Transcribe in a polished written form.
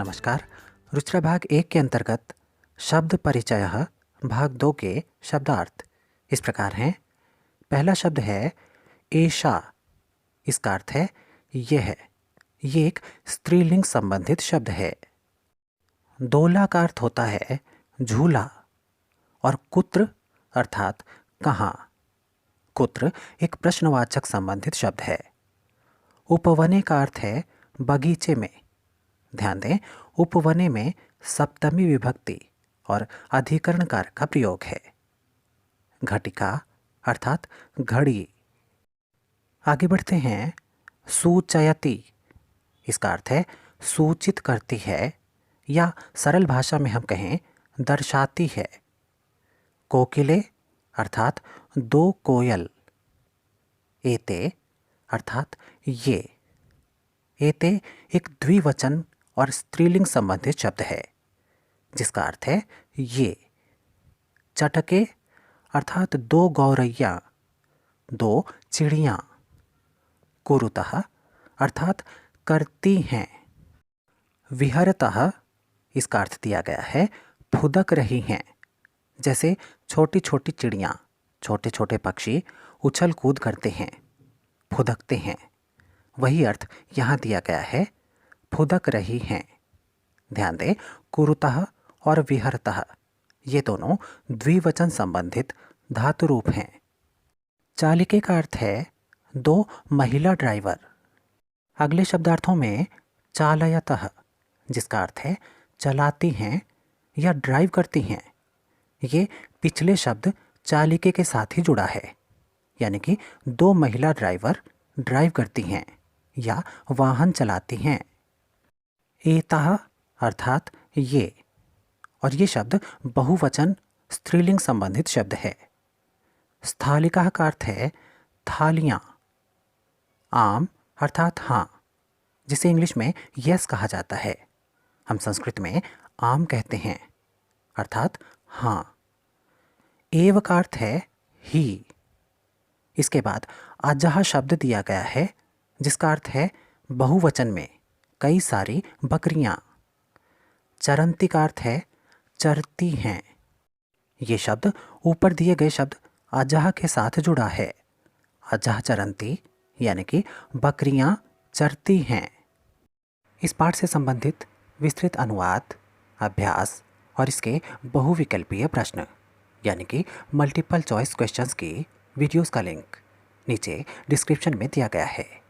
नमस्कार। रुचिरा भाग 1 के अंतर्गत शब्द परिचयः भाग 2 के शब्दार्थ इस प्रकार हैं। पहला शब्द है एषा। इसका अर्थ है यह। ये एक स्त्रीलिंग संबंधित शब्द है। दोला का अर्थ होता है झूला और कुत्र अर्थात कहाँ। कुत्र एक प्रश्नवाचक संबंधित शब्द है। उपवने का अर्थ है बगीचे में। ध्यान दें, उपवने में सप्तमी विभक्ति और अधिकरण कारक का प्रयोग है। घटिका अर्थात घड़ी। आगे बढ़ते हैं। सूचयति इसका अर्थ है सूचित करती है या सरल भाषा में हम कहें दर्शाती है। कोकिले अर्थात दो कोयल। एते अर्थात ये। एते एक द्विवचन और स्त्रीलिंग संबंधित शब्द है जिसका अर्थ है ये। चटके अर्थात दो गौरैया, दो चिड़ियाँ। कुरुतः अर्थात करती हैं। विहरतः इसका अर्थ दिया गया है फुदक रही हैं। जैसे छोटी छोटी चिड़ियाँ, छोटे छोटे पक्षी उछल कूद करते हैं, फुदकते हैं। वही अर्थ यहाँ दिया गया है, फुदक रही हैं। ध्यान दें, कुरुतः और विहरतः ये दोनों द्विवचन संबंधित धातु रूप हैं। चालिके का अर्थ है दो महिला ड्राइवर। अगले शब्दार्थों में चालयतः जिसका अर्थ है चलाती हैं या ड्राइव करती हैं। ये पिछले शब्द चालिके के साथ ही जुड़ा है, यानी कि दो महिला ड्राइवर ड्राइव करती हैं या वाहन चलाती हैं। एतः अर्थात ये, और ये शब्द बहुवचन स्त्रीलिंग संबंधित शब्द है। स्थालिका का अर्थ है थालियाँ। आम अर्थात हाँ, जिसे इंग्लिश में यस कहा जाता है, हम संस्कृत में आम कहते हैं अर्थात हाँ। एव का अर्थ है ही। इसके बाद अजह शब्द दिया गया है जिसका अर्थ है बहुवचन में कई सारी बकरियां। चरंती का अर्थ है चरती हैं। ये शब्द ऊपर दिए गए शब्द अजह के साथ जुड़ा है। अजह चरंती यानी कि बकरियां चरती हैं। इस पाठ से संबंधित विस्तृत अनुवाद, अभ्यास और इसके बहुविकल्पीय प्रश्न यानी कि मल्टीपल चॉइस क्वेश्चंस की वीडियोस का लिंक नीचे डिस्क्रिप्शन में दिया गया है।